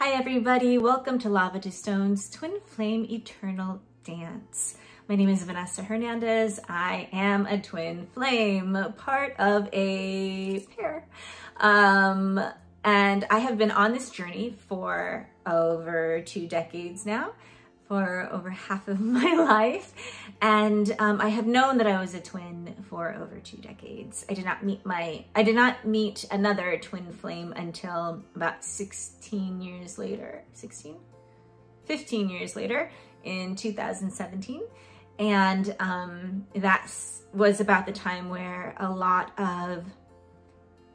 Hi everybody, welcome to Lava to Stone's Twin Flame Eternal Dance. My name is Vanessa Hernandez. I am a twin flame, part of a pair. And I have been on this journey for over 2 decades now, for over half of my life. And I have known that I was a twin for over 2 decades. I did not meet another twin flame until about 15 years later in 2017. And that was about the time where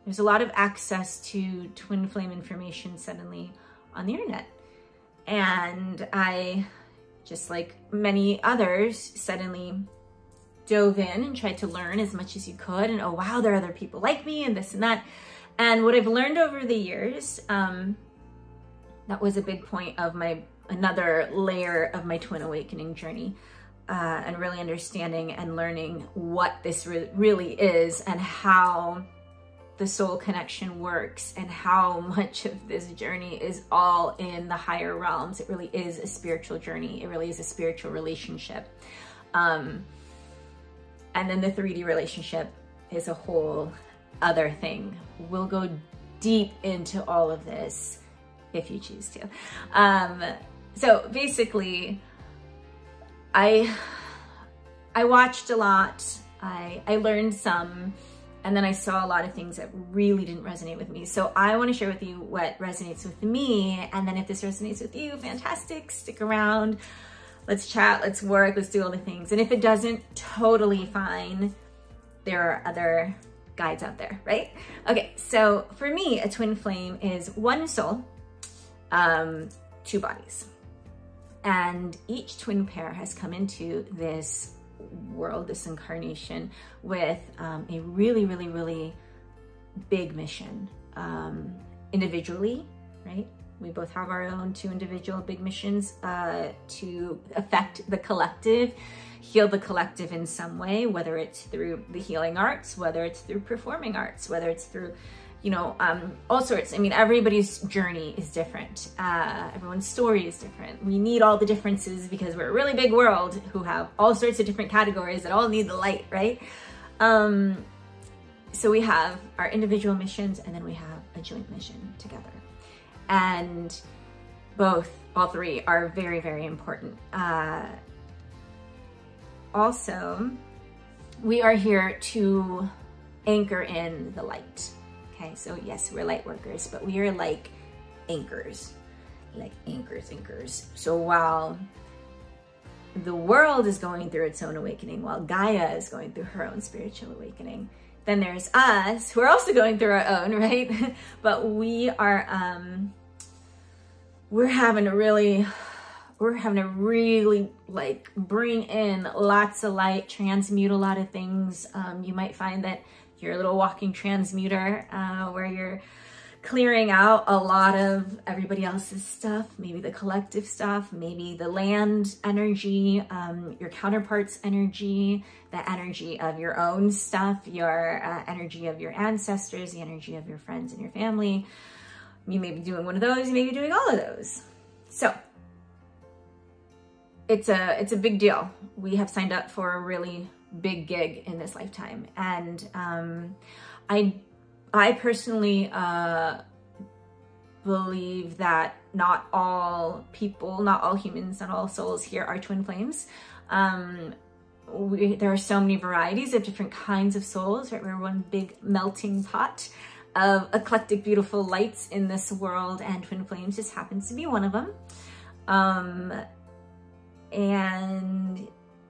there's a lot of access to twin flame information suddenly on the internet. And I, just like many others, suddenly dove in and tried to learn as much as you could. And oh wow, there are other people like me and this and that. And what I've learned over the years, that was a big point of another layer of my twin awakening journey, and really understanding and learning what this really is and how the soul connection works and how much of this journey is all in the higher realms. It really is a spiritual journey. It really is a spiritual relationship. And then the 3D relationship is a whole other thing. We'll go deep into all of this if you choose to. So basically, I watched a lot. I learned some. And then I saw a lot of things that really didn't resonate with me. So I want to share with you what resonates with me. And then if this resonates with you, fantastic, stick around. Let's chat, let's work, let's do all the things. And if it doesn't, totally fine. There are other guides out there, right? Okay, so for me, a twin flame is one soul, 2 bodies. And each twin pair has come into this world, this incarnation, with a really big mission, individually, right? We both have our own 2 individual big missions to affect the collective, heal the collective in some way, whether it's through the healing arts, whether it's through performing arts, whether it's through, you know, all sorts. I mean, everybody's journey is different. Everyone's story is different. We need all the differences because we're a really big world who have all sorts of different categories that all need the light, right? So we have our individual missions and then we have a joint mission together. And all 3 are very important. Also, we are here to anchor in the light. Okay, so yes, we're light workers, but we are like anchors, anchors. So while the world is going through its own awakening, while Gaia is going through her own spiritual awakening, then there's us who are also going through our own, right? But we are, we're having to really like bring in lots of light, transmute a lot of things. You might find that you're a little walking transmuter, where you're clearing out a lot of everybody else's stuff, maybe the collective stuff, maybe the land energy, your counterpart's energy, the energy of your own stuff, your energy of your ancestors, the energy of your friends and your family. You may be doing one of those, you may be doing all of those. So it's a big deal. We have signed up for a really big gig in this lifetime. And I personally believe that not all people, not all humans, not all souls here are twin flames. There are so many varieties of different kinds of souls, right? We're one big melting pot of eclectic, beautiful lights in this world, and twin flames just happens to be one of them. And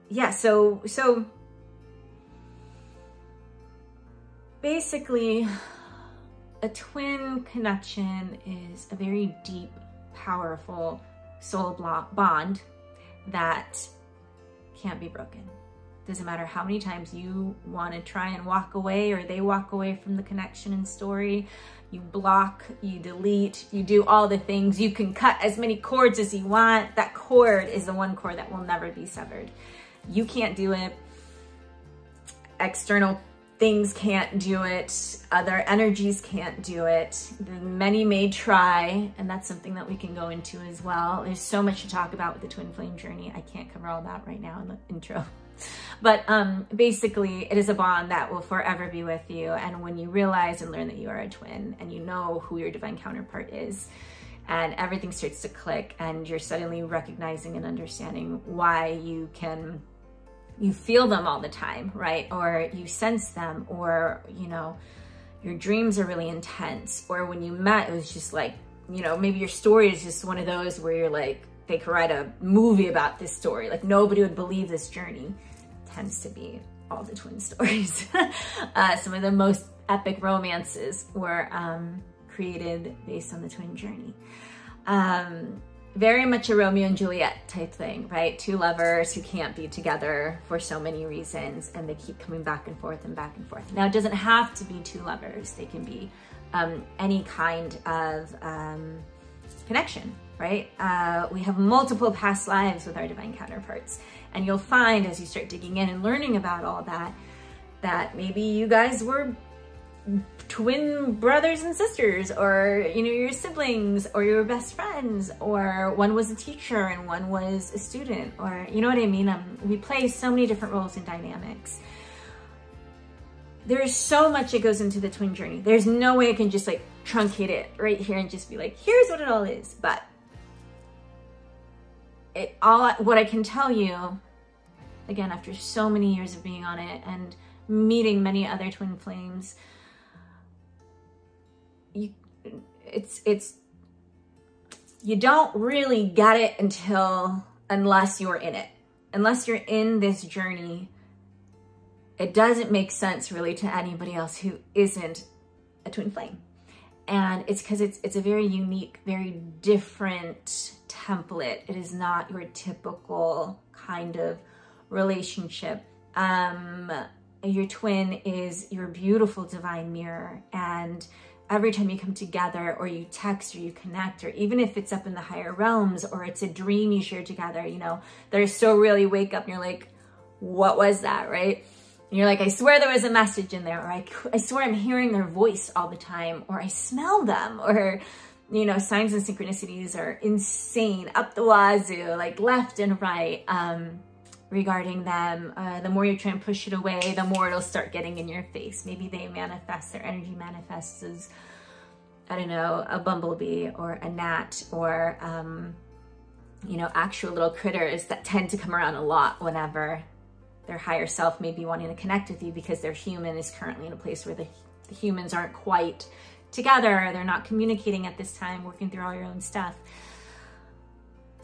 yeah, so basically, a twin connection is a very deep, powerful soul bond that can't be broken. Doesn't matter how many times you want to try and walk away or they walk away from the connection and story. You block, you delete, you do all the things. You can cut as many cords as you want. That cord is the one cord that will never be severed. You can't do it. External things can't do it, other energies can't do it. Many may try, and that's something that we can go into as well. There's so much to talk about with the twin flame journey. I can't cover all that right now in the intro. But basically, it is a bond that will forever be with you. And when you realize and learn that you are a twin, and you know who your divine counterpart is, and everything starts to click, and you're suddenly recognizing and understanding why you feel them all the time, right? Or you sense them, or, you know, your dreams are really intense. Or when you met, it was just like, you know, maybe your story is just one of those where you're like, they could write a movie about this story. Like, nobody would believe this journey. Tends to be all the twin stories. Some of the most epic romances were created based on the twin journey. Very much a Romeo and Juliet type thing, right? Two lovers who can't be together for so many reasons, and they keep coming back and forth and back and forth. Now, it doesn't have to be two lovers. They can be any kind of connection, right? We have multiple past lives with our divine counterparts. And you'll find as you start digging in and learning about all that, that maybe you guys were twin brothers and sisters, or, you know, your siblings, or your best friends, or one was a teacher and one was a student, or, you know what I mean? We play so many different roles and dynamics. There's so much that goes into the twin journey. There's no way I can just like truncate it right here and just be like, here's what it all is. But what I can tell you, again, after so many years of being on it and meeting many other twin flames, you don't really get it unless you're in it. Unless you're in this journey, it doesn't make sense really to anybody else who isn't a twin flame. And it's because it's a very unique, very different template. It is not your typical kind of relationship. Your twin is your beautiful divine mirror. And every time you come together, or you text, or you connect, or even if it's up in the higher realms, or it's a dream you share together, you know, they're so real, you wake up and you're like, what was that, right? And you're like, I swear there was a message in there, or I swear I'm hearing their voice all the time, or I smell them, or, you know, signs and synchronicities are insane, up the wazoo, like left and right, regarding them. The more you try and push it away, the more it'll start getting in your face. Maybe they manifest, their energy manifests as, I don't know, a bumblebee, or a gnat, or, you know, actual little critters that tend to come around a lot whenever their higher self may be wanting to connect with you, because their human is currently in a place where the humans aren't quite together. They're not communicating at this time, working through all your own stuff.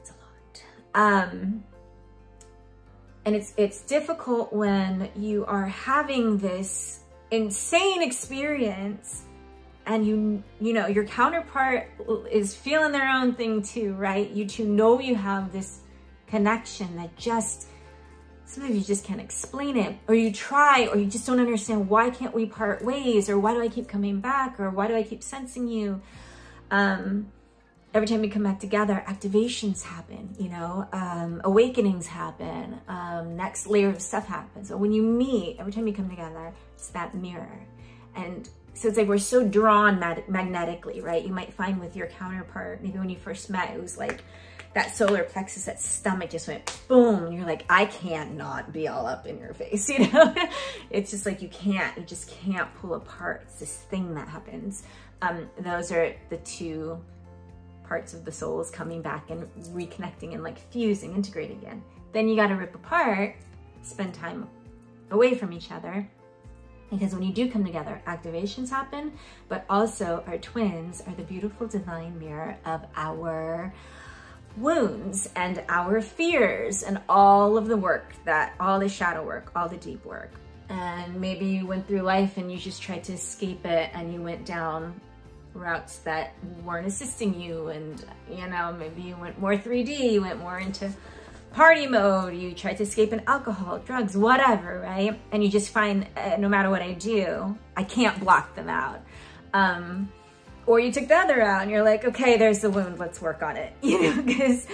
It's a lot. And it's difficult when you are having this insane experience, and you know, your counterpart is feeling their own thing too, right? You two know you have this connection that just, sometimes you just can't explain it, or you try, or you just don't understand, why can't we part ways, or why do I keep coming back, or why do I keep sensing you? Every time you come back together, activations happen, you know, awakenings happen, next layer of stuff happens. So when you meet, every time you come together, it's that mirror. And so it's like we're so drawn magnetically, right? You might find with your counterpart, maybe when you first met, it was like that solar plexus, that stomach just went boom. And you're like, I can't not be all up in your face, you know? It's just like you just can't pull apart. It's this thing that happens. Those are the two parts of the souls coming back and reconnecting and like fusing, integrating again. Then you got to rip apart, spend time away from each other, because when you do come together, activations happen, but also our twins are the beautiful divine mirror of our wounds and our fears and all of the work, all the shadow work, all the deep work. And maybe you went through life and you just tried to escape it, and you went down routes that weren't assisting you, and you know, maybe you went more 3D, you went more into party mode, you tried to escape in alcohol, drugs, whatever, right? And you just find no matter what I do, I can't block them out. Or you took the other out and you're like, okay, there's the wound, let's work on it, you know, because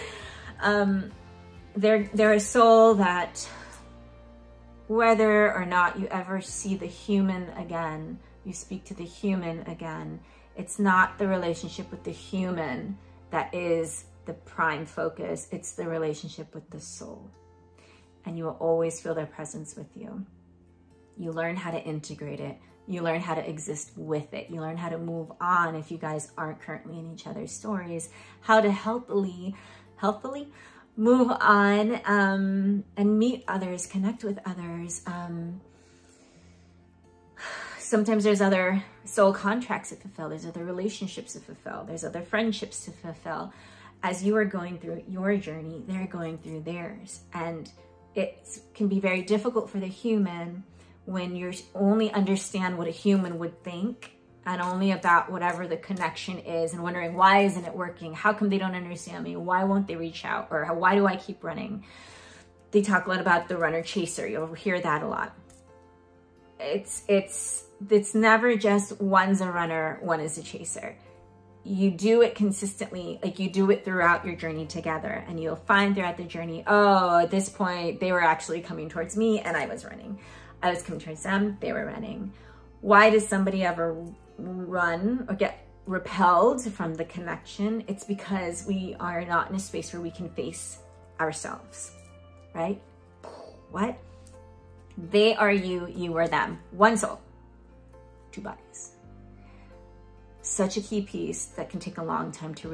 they're a soul that whether or not you ever see the human again, you speak to the human again, it's not the relationship with the human that is the prime focus. It's the relationship with the soul. And you will always feel their presence with you. You learn how to integrate it. You learn how to exist with it. You learn how to move on if you guys aren't currently in each other's stories, how to healthily move on and meet others, connect with others. Sometimes there's other soul contracts to fulfill. There's other relationships to fulfill. There's other friendships to fulfill. As you are going through your journey, they're going through theirs. And it can be very difficult for the human when you only understand what a human would think and only about whatever the connection is and wondering, why isn't it working? How come they don't understand me? Why won't they reach out? Or why do I keep running? They talk a lot about the runner chaser. You'll hear that a lot. It's never just one's a runner, one is a chaser. You do it consistently, like you do it throughout your journey together, and you'll find throughout the journey, oh, at this point, they were actually coming towards me and I was running. I was coming towards them, they were running. Why does somebody ever run or get repelled from the connection? It's because we are not in a space where we can face ourselves, right? What? They are you, you are them. One soul, two bodies. Such a key piece that can take a long time to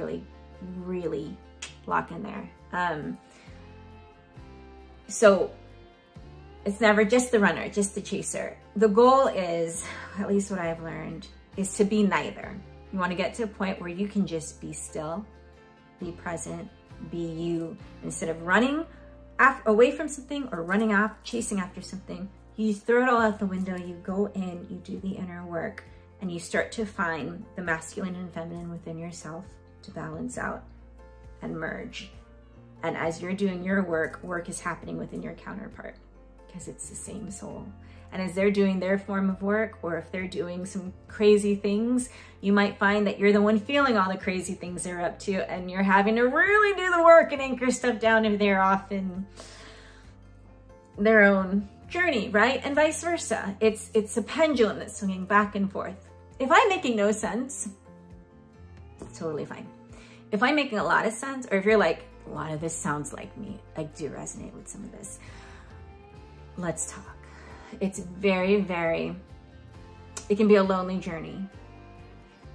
really lock in there. So it's never just the runner, just the chaser. The goal is, at least what I've learned, is to be neither. You want to get to a point where you can just be still, be present, be you. Instead of running away from something or running off, chasing after something, you throw it all out the window, you go in, you do the inner work, and you start to find the masculine and feminine within yourself to balance out and merge. And as you're doing your work, work is happening within your counterpart because it's the same soul. And as they're doing their form of work, or if they're doing some crazy things, you might find that you're the one feeling all the crazy things they're up to, and you're having to really do the work and anchor stuff down if they're off in their own journey, right? And vice versa. It's a pendulum that's swinging back and forth. If I'm making no sense, it's totally fine. If I'm making a lot of sense, or if you're like, a lot of this sounds like me, I do resonate with some of this, let's talk. It's very, it can be a lonely journey.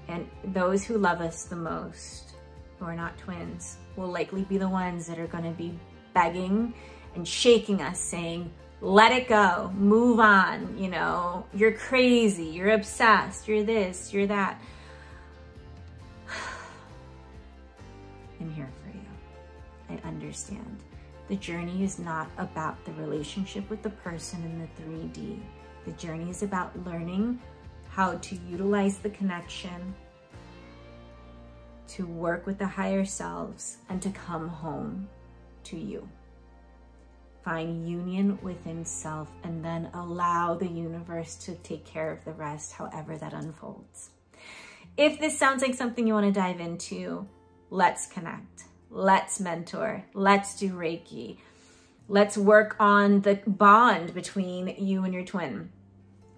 And those who love us the most, who are not twins, will likely be the ones that are going to be begging and shaking us, saying, let it go, move on, you know, you're crazy, you're obsessed, you're this, you're that. I'm here for you. I understand. The journey is not about the relationship with the person in the 3D. The journey is about learning how to utilize the connection, to work with the higher selves, and to come home to you. Find union within self, and then allow the universe to take care of the rest, however that unfolds. If this sounds like something you want to dive into, let's connect. Let's mentor. Let's do Reiki. Let's work on the bond between you and your twin.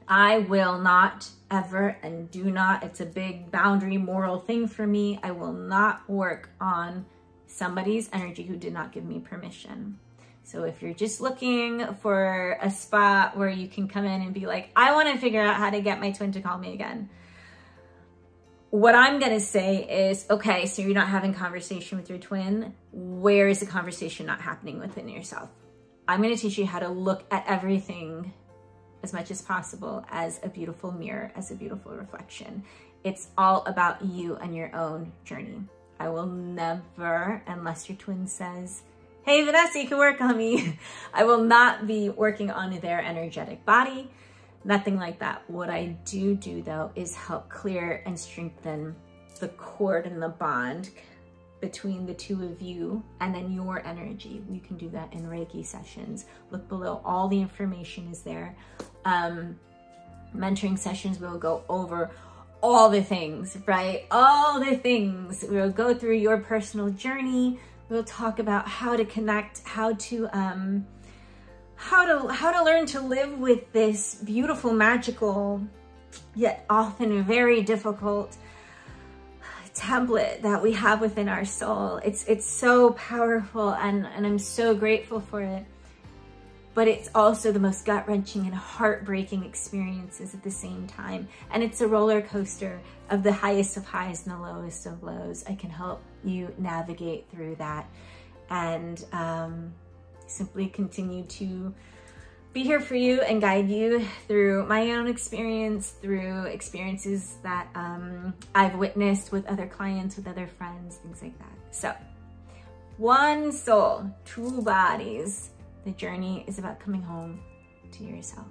I will not ever, and do not, it's a big boundary moral thing for me, I will not work on somebody's energy who did not give me permission. So if you're just looking for a spot where you can come in and be like, I want to figure out how to get my twin to call me again, what I'm going to say is, okay, so you're not having conversation with your twin. Where is the conversation not happening within yourself? I'm going to teach you how to look at everything as much as possible as a beautiful mirror, as a beautiful reflection. It's all about you and your own journey. I will never, unless your twin says, hey, Vanessa, you can work on me. I will not be working on their energetic body. Nothing like that. What I do though is help clear and strengthen the cord and the bond between the two of you and then your energy. We can do that in Reiki sessions. Look below, all the information is there. Mentoring sessions, we'll go over all the things, right? All the things. We'll go through your personal journey. We'll talk about how to connect, how to how to learn to live with this beautiful, magical, yet often very difficult template that we have within our soul. It's so powerful, and I'm so grateful for it. But it's also the most gut-wrenching and heartbreaking experiences at the same time. And it's a roller coaster of the highest of highs and the lowest of lows. I can help you navigate through that, and simply continue to be here for you and guide you through my own experience, through experiences that I've witnessed with other clients, with other friends, things like that. So, one soul, two bodies. The journey is about coming home to yourself.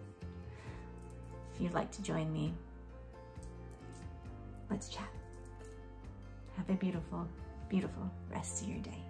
If you'd like to join me, let's chat. Have a beautiful, beautiful rest of your day.